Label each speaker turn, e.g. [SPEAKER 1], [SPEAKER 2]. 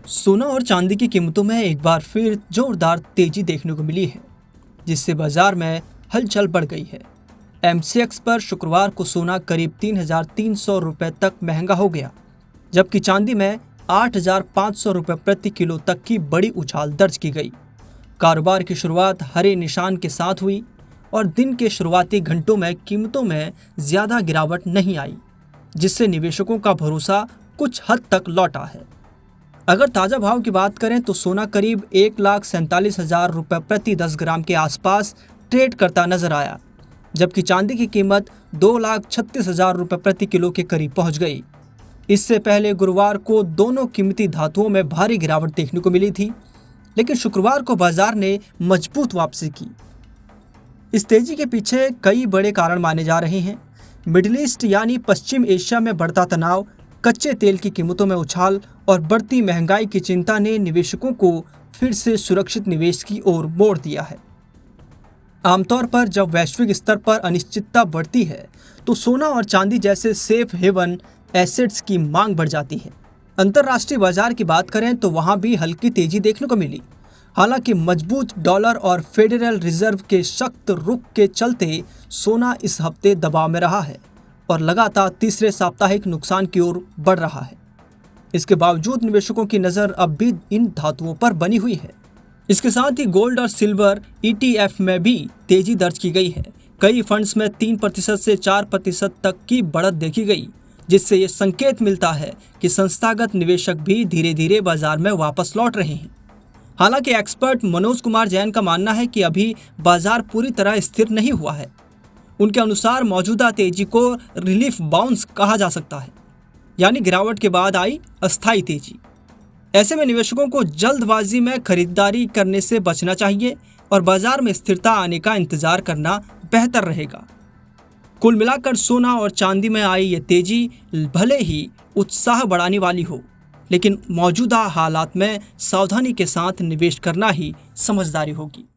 [SPEAKER 1] सोना और चांदी की कीमतों में एक बार फिर जोरदार तेजी देखने को मिली है, जिससे बाजार में हलचल बढ़ गई है। एमसीएक्स पर शुक्रवार को सोना करीब 3,300 रुपये तक महंगा हो गया, जबकि चांदी में 8,500 रुपये प्रति किलो तक की बड़ी उछाल दर्ज की गई। कारोबार की शुरुआत हरे निशान के साथ हुई और दिन के शुरुआती घंटों में कीमतों में ज़्यादा गिरावट नहीं आई, जिससे निवेशकों का भरोसा कुछ हद तक लौटा है। अगर ताज़ा भाव की बात करें तो सोना करीब 1,47,000 रुपये प्रति 10 ग्राम के आसपास ट्रेड करता नजर आया, जबकि चांदी की कीमत 2,36,000 रुपये प्रति किलो के करीब पहुंच गई। इससे पहले गुरुवार को दोनों कीमती धातुओं में भारी गिरावट देखने को मिली थी, लेकिन शुक्रवार को बाजार ने मजबूत वापसी की। इस तेजी के पीछे कई बड़े कारण माने जा रहे हैं। मिडिल ईस्ट यानी पश्चिम एशिया में बढ़ता तनाव, कच्चे तेल की कीमतों में उछाल और बढ़ती महंगाई की चिंता ने निवेशकों को फिर से सुरक्षित निवेश की ओर मोड़ दिया है। आमतौर पर जब वैश्विक स्तर पर अनिश्चितता बढ़ती है तो सोना और चांदी जैसे सेफ हेवन एसेट्स की मांग बढ़ जाती है। अंतर्राष्ट्रीय बाजार की बात करें तो वहां भी हल्की तेजी देखने को मिली। हालांकि मजबूत डॉलर और फेडरल रिजर्व के सख्त रुख के चलते सोना इस हफ्ते दबाव में रहा है और लगातार तीसरे साप्ताहिक नुकसान की ओर बढ़ रहा है। इसके बावजूद निवेशकों की नज़र अब भी इन धातुओं पर बनी हुई है। इसके साथ ही गोल्ड और सिल्वर ETF में भी तेजी दर्ज की गई है। कई फंड्स में 3% से 4% तक की बढ़त देखी गई, जिससे ये संकेत मिलता है कि संस्थागत निवेशक भी धीरे धीरे बाजार में वापस लौट रहे हैं। हालांकि एक्सपर्ट मनोज कुमार जैन का मानना है कि अभी बाजार पूरी तरह स्थिर नहीं हुआ है। उनके अनुसार मौजूदा तेजी को रिलीफ बाउंस कहा जा सकता है, यानी गिरावट के बाद आई अस्थायी तेजी। ऐसे में निवेशकों को जल्दबाजी में खरीदारी करने से बचना चाहिए और बाजार में स्थिरता आने का इंतजार करना बेहतर रहेगा। कुल मिलाकर सोना और चांदी में आई ये तेजी भले ही उत्साह बढ़ाने वाली हो, लेकिन मौजूदा हालात में सावधानी के साथ निवेश करना ही समझदारी होगी।